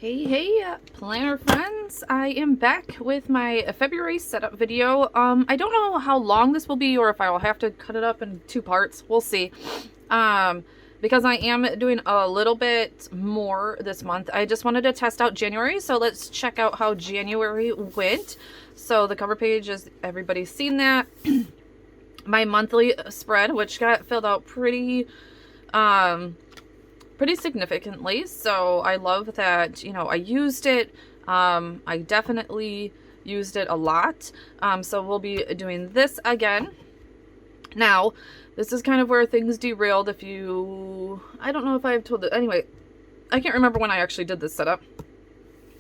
Hey, planner friends. I am back with my February setup video. I don't know how long this will be or if I will have to cut it up in two parts. We'll see. Because I am doing a little bit more this month. I just wanted to test out January, so let's check out how January went. So the cover page is, everybody's seen that. My monthly spread, which got filled out pretty significantly, so I love that, you know, I used it. I definitely used it a lot. So we'll be doing this again. Now, this is kind of where things derailed. I don't know if I've told it. Anyway, I can't remember when I actually did this setup,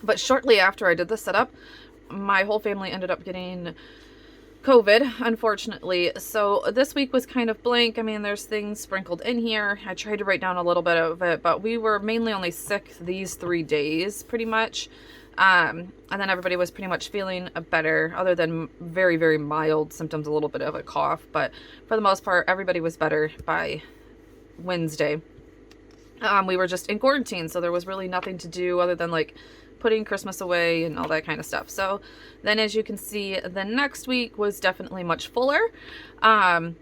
but shortly after I did this setup, my whole family ended up getting COVID, unfortunately. So this week was kind of blank. I mean, there's things sprinkled in here. I tried to write down a little bit of it, but we were mainly only sick these 3 days, pretty much. And then everybody was pretty much feeling better, other than very, very mild symptoms, a little bit of a cough. But for the most part, everybody was better by Wednesday. We were just in quarantine, so there was really nothing to do other than like putting Christmas away and all that kind of stuff. So then, as you can see, the next week was definitely much fuller. And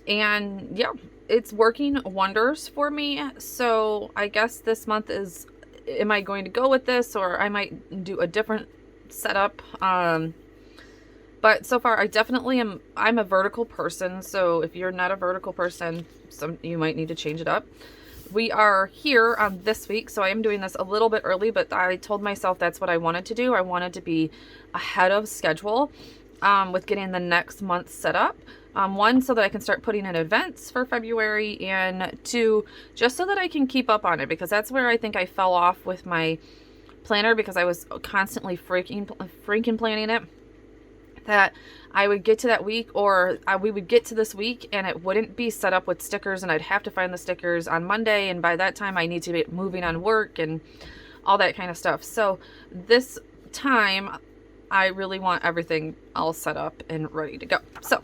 yeah, it's working wonders for me. So I guess this month is, am I going to go with this, or I might do a different setup? But so far I definitely am. I'm a vertical person, so if you're not a vertical person, you might need to change it up. We are here on this week, so I am doing this a little bit early, but I told myself that's what I wanted to do. I wanted to be ahead of schedule with getting the next month set up. One, so that I can start putting in events for February, and two, just so that I can keep up on it, because that's where I think I fell off with my planner, because I was constantly freaking planning it. That I would get to that week, or we would get to this week, and it wouldn't be set up with stickers, and I'd have to find the stickers on Monday, and by that time I need to be moving on work and all that kind of stuff. So this time I really want everything all set up and ready to go. So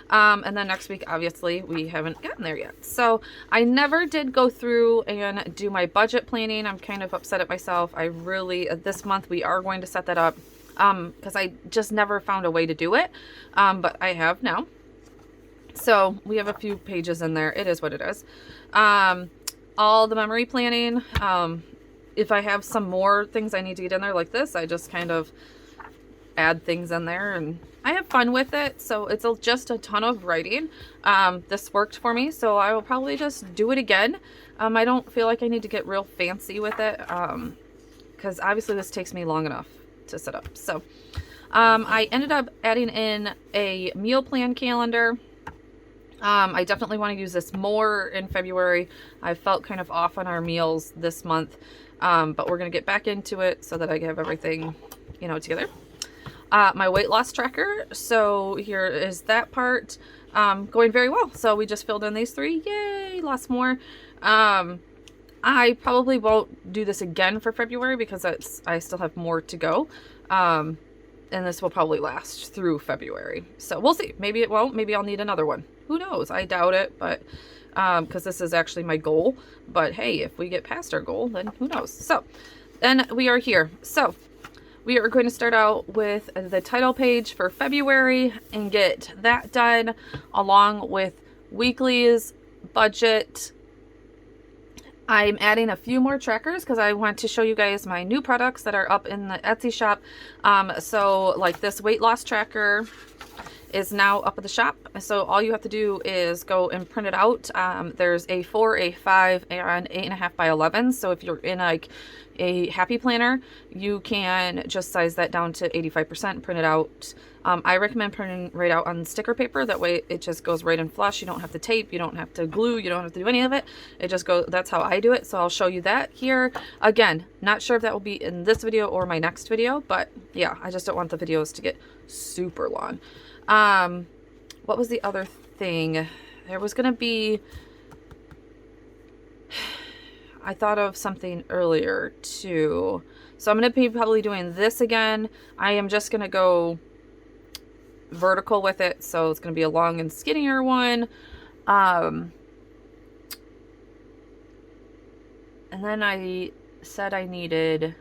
and then next week, obviously, we haven't gotten there yet. So I never did go through and do my budget planning. I'm kind of upset at myself. I really, this month we are going to set that up. Because I just never found a way to do it, but I have now. So we have a few pages in there. It is what it is. All the memory planning. If I have some more things I need to get in there like this, I just kind of add things in there, and I have fun with it. So it's just a ton of writing. This worked for me, so I will probably just do it again. I don't feel like I need to get real fancy with it, because obviously this takes me long enough to set up. So I ended up adding in a meal plan calendar. I definitely want to use this more in February. I felt kind of off on our meals this month, but we're going to get back into it so that I have everything, you know, together. My weight loss tracker. So here is that part, going very well. So we just filled in these 3. Yay, lost more. I probably won't do this again for February because I still have more to go. And this will probably last through February. So we'll see. Maybe it won't. Maybe I'll need another one. Who knows? I doubt it, but because this is actually my goal. But hey, if we get past our goal, then who knows? So then we are here. So we are going to start out with the title page for February and get that done, along with weeklies, budget. I'm adding a few more trackers because I want to show you guys my new products that are up in the Etsy shop. So like this weight loss tracker is now up at the shop. So all you have to do is go and print it out. There's a 4, a 5, and 8.5 by 11. So if you're in like a happy planner, you can just size that down to 85% and print it out. I recommend printing right out on sticker paper. That way it just goes right in flush. You don't have to tape, you don't have to glue, you don't have to do any of it. It just goes, that's how I do it. So I'll show you that here. Again, not sure if that will be in this video or my next video, but yeah, I just don't want the videos to get super long. What was the other thing? There was gonna be, I thought of something earlier too. So I'm gonna be probably doing this again. I am just gonna go vertical with it, so it's gonna be a long and skinnier one. And then I said I needed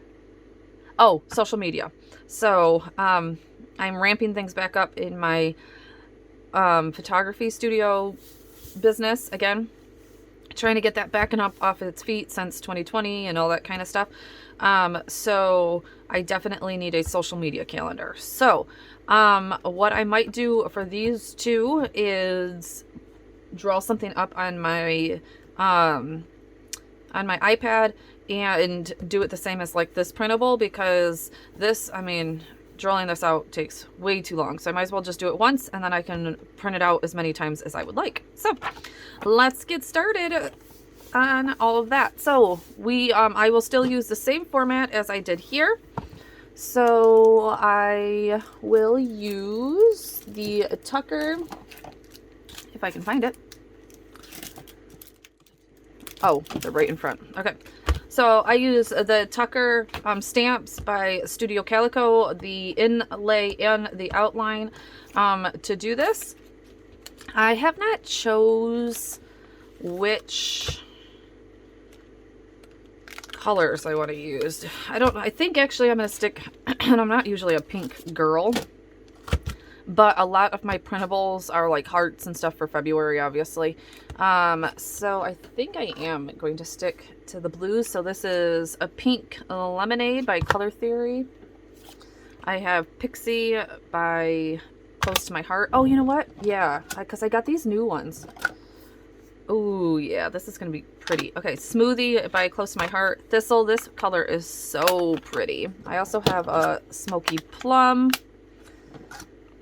Oh, social media. So I'm ramping things back up in my photography studio business again, trying to get that back and up off its feet since 2020 and all that kind of stuff. So I definitely need a social media calendar. So what I might do for these two is draw something up on my iPad and do it the same as like this printable, because this, I mean, drawing this out takes way too long. So I might as well just do it once and then I can print it out as many times as I would like. So let's get started on all of that. So I will still use the same format as I did here. So I will use the Tucker, if I can find it. Oh, they're right in front. Okay. So I use the Tucker stamps by Studio Calico, the inlay and the outline to do this. I have not chose which colors I want to use. I think actually I'm going to stick, and I'm not usually a pink girl, but a lot of my printables are like hearts and stuff for February, obviously. So I think I am going to stick to the blues. So this is a pink lemonade by Color Theory. I have Pixie by Close to My Heart. Oh, you know what? Yeah, because I got these new ones. Oh, yeah, this is going to be pretty. Okay, Smoothie by Close to My Heart. Thistle, this color is so pretty. I also have a Smoky Plum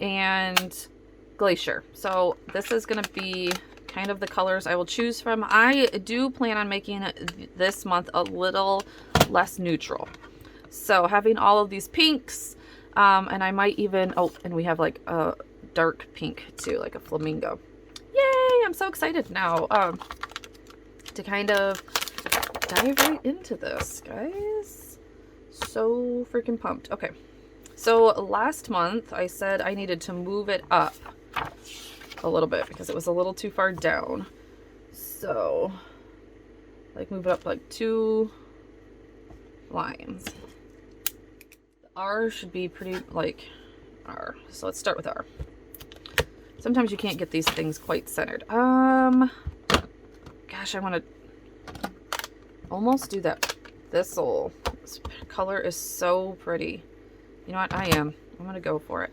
and Glacier. So this is going to be kind of the colors I will choose from. I do plan on making this month a little less neutral. So having all of these pinks, and I might even, oh, and we have like a dark pink too, like a flamingo. Yay! I'm so excited now to kind of dive right into this, guys. So freaking pumped. Okay. So last month I said I needed to move it up a little bit because it was a little too far down. So like move it up like 2 lines. The R should be pretty like R. So let's start with R. Sometimes you can't get these things quite centered. Gosh, I want to almost do that thistle. This color is so pretty. You know what? I'm going to go for it.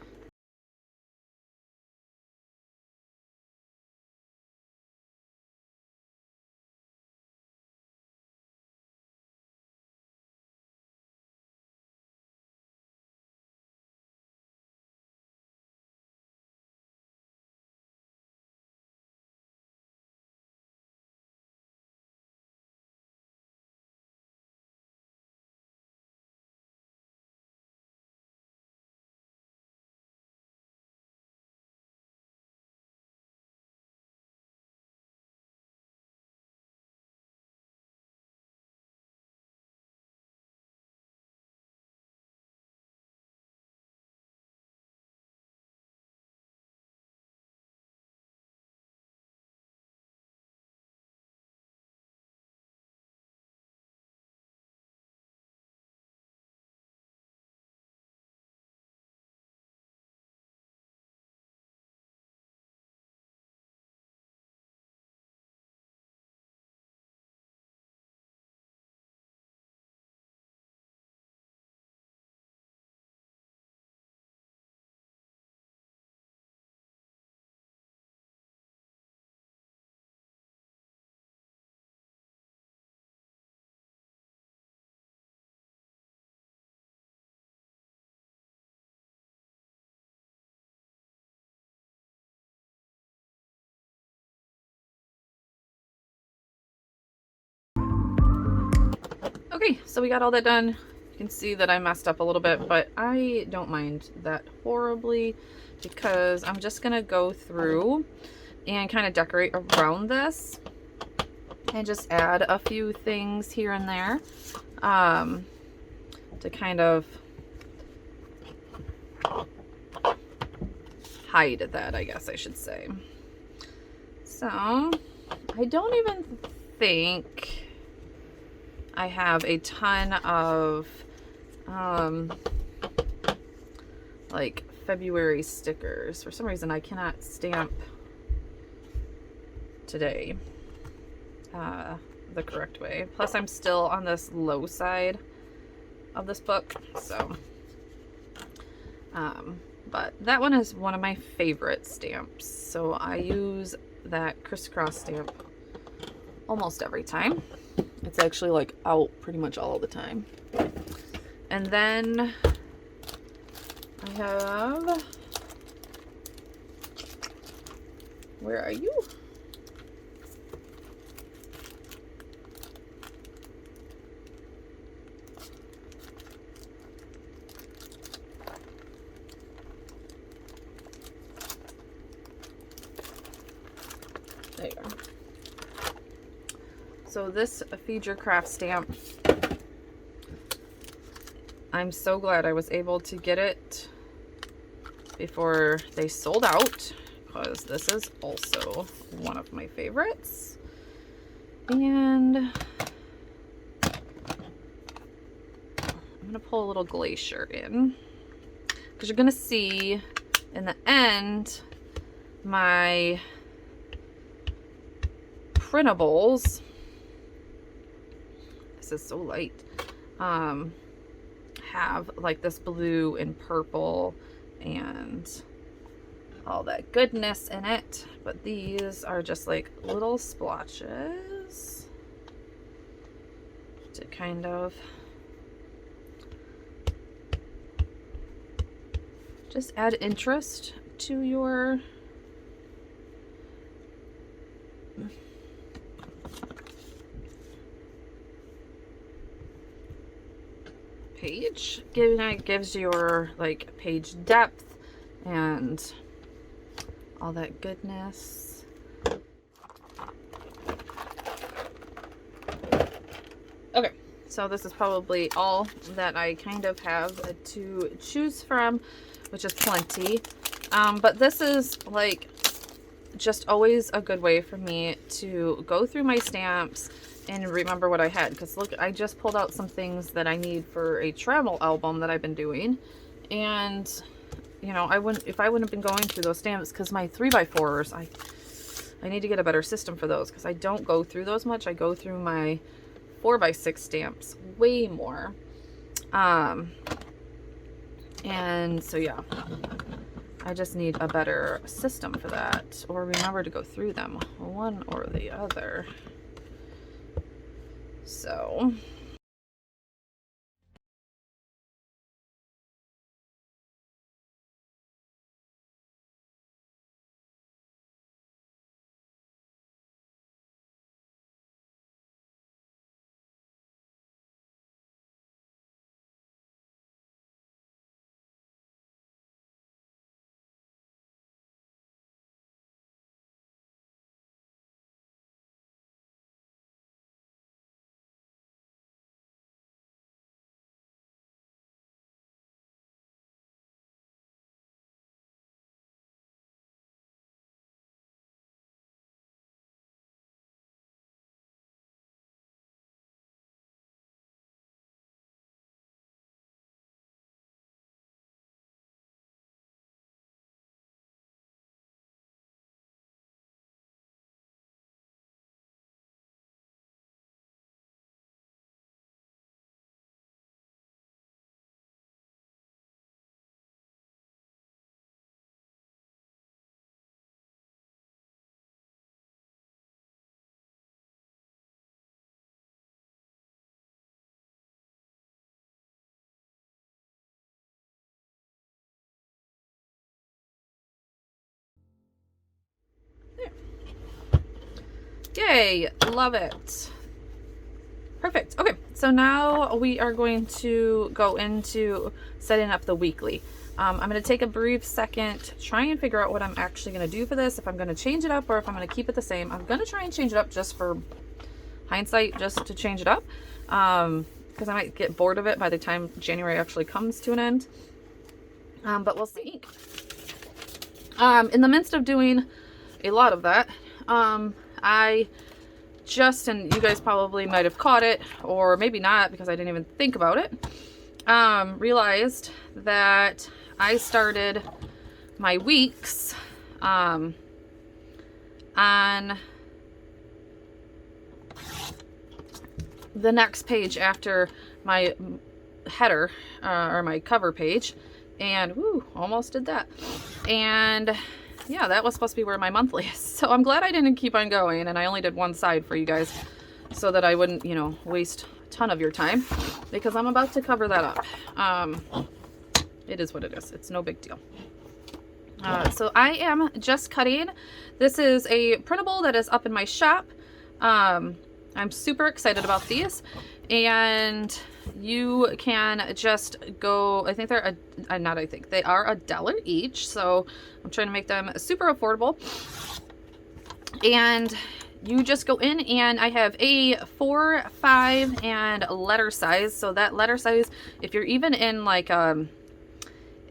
Okay, so we got all that done. You can see that I messed up a little bit, but I don't mind that horribly because I'm just going to go through and kind of decorate around this and just add a few things here and there to kind of hide that, I guess I should say. So I don't even think I have a ton of like February stickers. For some reason I cannot stamp today the correct way. Plus I'm still on this low side of this book, so but that one is one of my favorite stamps, so I use that crisscross stamp almost every time. It's actually like out pretty much all the time. And then I have, where are you? There you go. So this Feed Your Craft stamp, I'm so glad I was able to get it before they sold out, because this is also one of my favorites. And I'm gonna pull a little glacier in, because you're gonna see in the end my Printables, this is so light, have like this blue and purple and all that goodness in it, but these are just like little splotches to kind of just add interest to your page. It gives your like page depth and all that goodness. Okay, so this is probably all that I kind of have to choose from, which is plenty. But this is like just always a good way for me to go through my stamps and remember what I had, because look, I just pulled out some things that I need for a travel album that I've been doing, and you know, if I wouldn't have been going through those stamps, because my 3x4s, I need to get a better system for those, because I don't go through those much. I go through my 4x6 stamps way more, and so yeah, I just need a better system for that, or remember to go through them, one or the other. So yay, love it. Perfect. Okay, so now we are going to go into setting up the weekly. I'm going to take a brief second, try and figure out what I'm actually going to do for this, if I'm going to change it up or if I'm going to keep it the same. I'm going to try and change it up just for hindsight, just to change it up, because I might get bored of it by the time January actually comes to an end. But we'll see. In the midst of doing a lot of that, I just, and you guys probably might have caught it, or maybe not because I didn't even think about it, realized that I started my weeks on the next page after my header or my cover page, and woo, almost did that. And yeah, that was supposed to be where my monthly is. So I'm glad I didn't keep on going and I only did one side for you guys so that I wouldn't, you know, waste a ton of your time, because I'm about to cover that up. It is what it is. It's no big deal. So I am just cutting. This is a printable that is up in my shop. I'm super excited about these, and you can just go, I think they're not I think they are $1 each, so I'm trying to make them super affordable. And you just go in, and I have a 4, 5, and letter size. So that letter size, if you're even in like a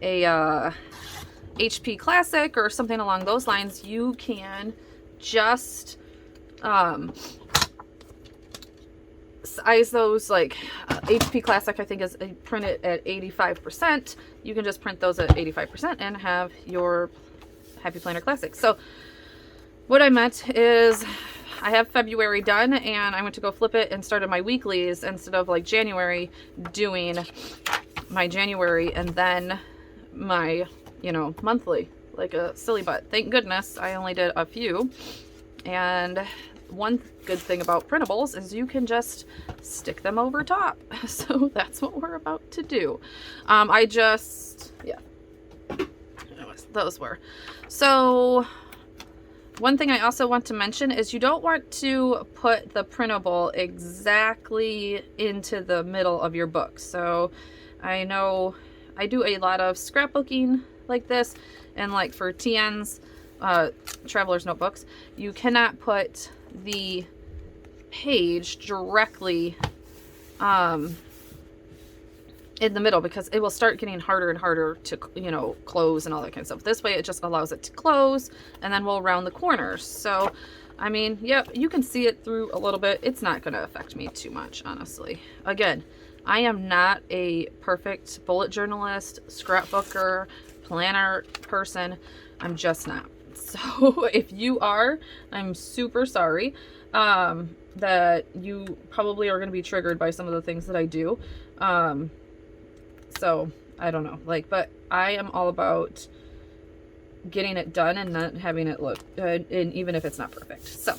HP Classic or something along those lines, you can just size those. Like HP Classic I think is printed at 85%. You can just print those at 85% and have your Happy Planner Classic. So what I meant is I have February done, and I went to go flip it and started my weeklies instead of like January doing my January and then my, you know, monthly like a silly butt. Thank goodness I only did a few. And one good thing about printables is you can just stick them over top. So that's what we're about to do. Those were. So one thing I also want to mention is you don't want to put the printable exactly into the middle of your book. So I know I do a lot of scrapbooking like this, and like for TN's, traveler's notebooks, you cannot put the page directly in the middle, because it will start getting harder and harder to, you know, close and all that kind of stuff. This way it just allows it to close, and then we'll round the corners. So I mean, yep, you can see it through a little bit. It's not going to affect me too much, honestly. Again, I am not a perfect bullet journalist, scrapbooker, planner person. I'm just not. So if you are, I'm super sorry that you probably are going to be triggered by some of the things that I do. So I don't know, like, but I am all about getting it done and not having it look good, and even if it's not perfect. So all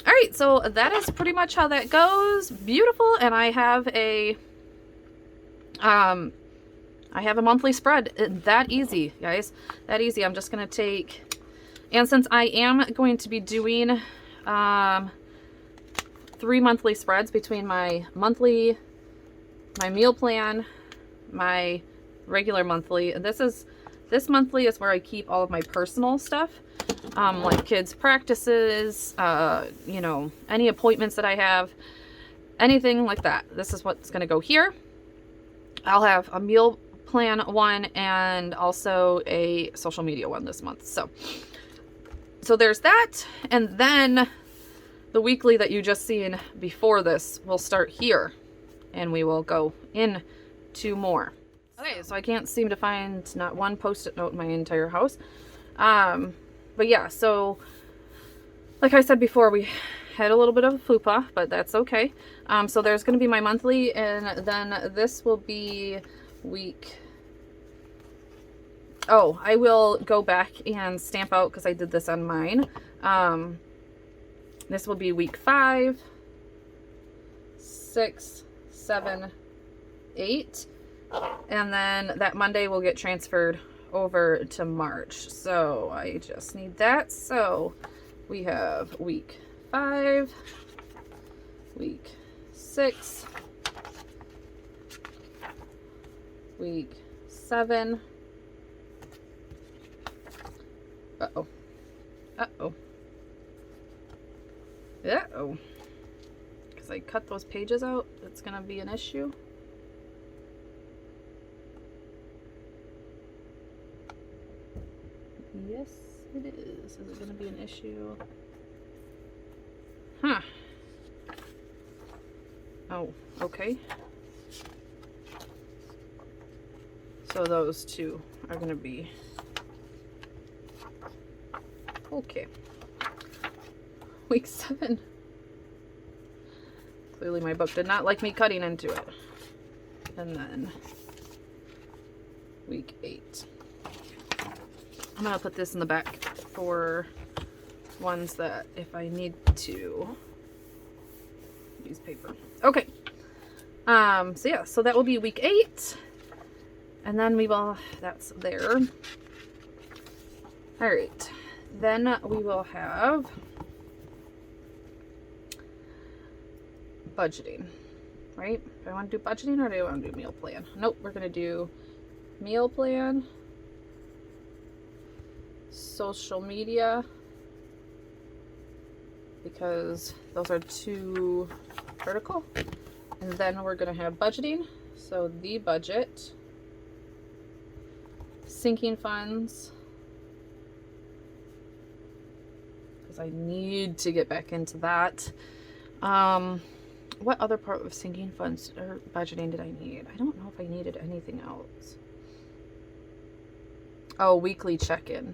right, so that is pretty much how that goes. Beautiful. And I have a monthly spread. That easy, guys, that easy. I'm just gonna take, and since I am going to be doing 3 monthly spreads between my monthly, my meal plan, my regular monthly, this monthly is where I keep all of my personal stuff, like kids practices, you know, any appointments that I have, anything like that. This is what's going to go here. I'll have a meal plan one and also a social media one this month. So there's that. And then the weekly that you just seen before this will start here, and we will go in 2 more. Okay, so I can't seem to find not one post-it note in my entire house. But yeah, so like I said before, we had a little bit of a fupa, but that's okay. So there's going to be my monthly, and then this will be week. Oh, I will go back and stamp out, because I did this on mine. This will be week 5, 6, 7, 8, and then that Monday will get transferred over to March. So I just need that. So we have week 5, week 6, week 7. Uh-oh. Uh-oh. Uh-oh. Because I cut those pages out, it's going to be an issue. Yes, it is. Is it going to be an issue? Huh. Oh, okay. So those two are going to be okay. Week 7. Clearly my book did not like me cutting into it. And then week 8. I'm going to put this in the back for ones that if I need to use paper. Okay. So yeah, so that will be week 8. And then we will, that's there. All right. Then we will have budgeting, right? Do I want to do budgeting or do I want to do meal plan? Nope, we're going to do meal plan, social media, because those are too vertical. And then we're going to have budgeting. So the budget, sinking funds, because I need to get back into that. What other part of sinking funds or budgeting did I need? I don't know if I needed anything else. Oh, weekly check-in.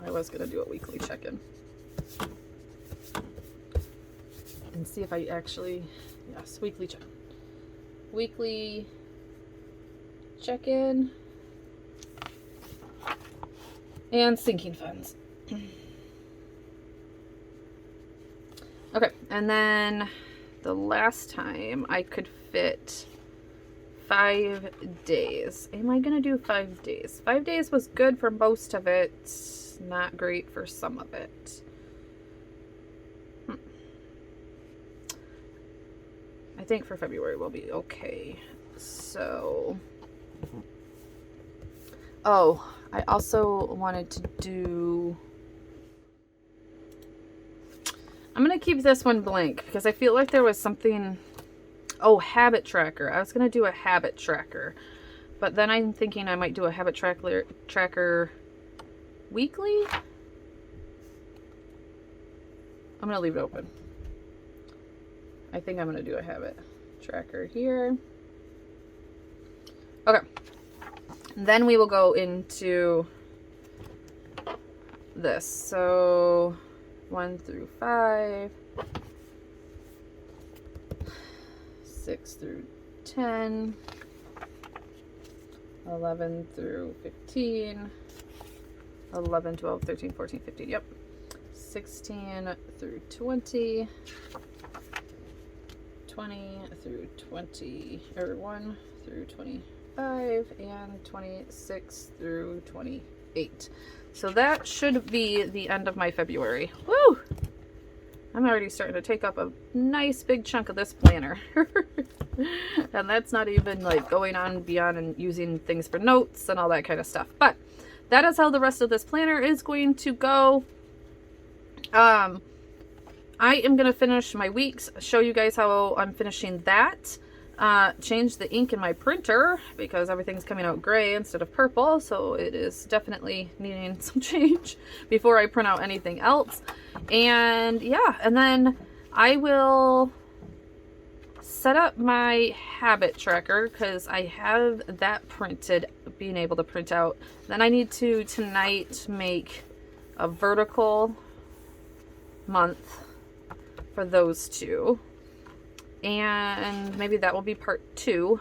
I was going to do a weekly check-in. And see if I actually, yes, weekly check-in. Weekly check-in. And sinking funds. Okay, and then the last time I could fit 5 days. Am I gonna do 5 days? 5 days was good for most of it, not great for some of it. I think for February we'll be okay. So, oh, I also wanted to do, I'm going to keep this one blank because I feel like there was something, oh, habit tracker. I was going to do a habit tracker, but then I'm thinking I might do a habit tracker weekly. I'm going to leave it open. I think I'm going to do a habit tracker here. Okay. Then we will go into this. So 1 through 5, 6 through 10, 11 through 15, 11, 12, 13, 14, 15, yep, 16 through 20, 20 through 20, or 1 through 25, and 26 through 28. So that should be the end of my February. Woo! I'm already starting to take up a nice big chunk of this planner. And that's not even like going on beyond and using things for notes and all that kind of stuff. But that is how the rest of this planner is going to go. I am going to finish my weeks, show you guys how I'm finishing that. Change the ink in my printer because everything's coming out gray instead of purple, so it is definitely needing some change before I print out anything else. And yeah, and then I will set up my habit tracker because I have that printed, being able to print out. Then I need to tonight make a vertical month for those two. And maybe that will be part 2.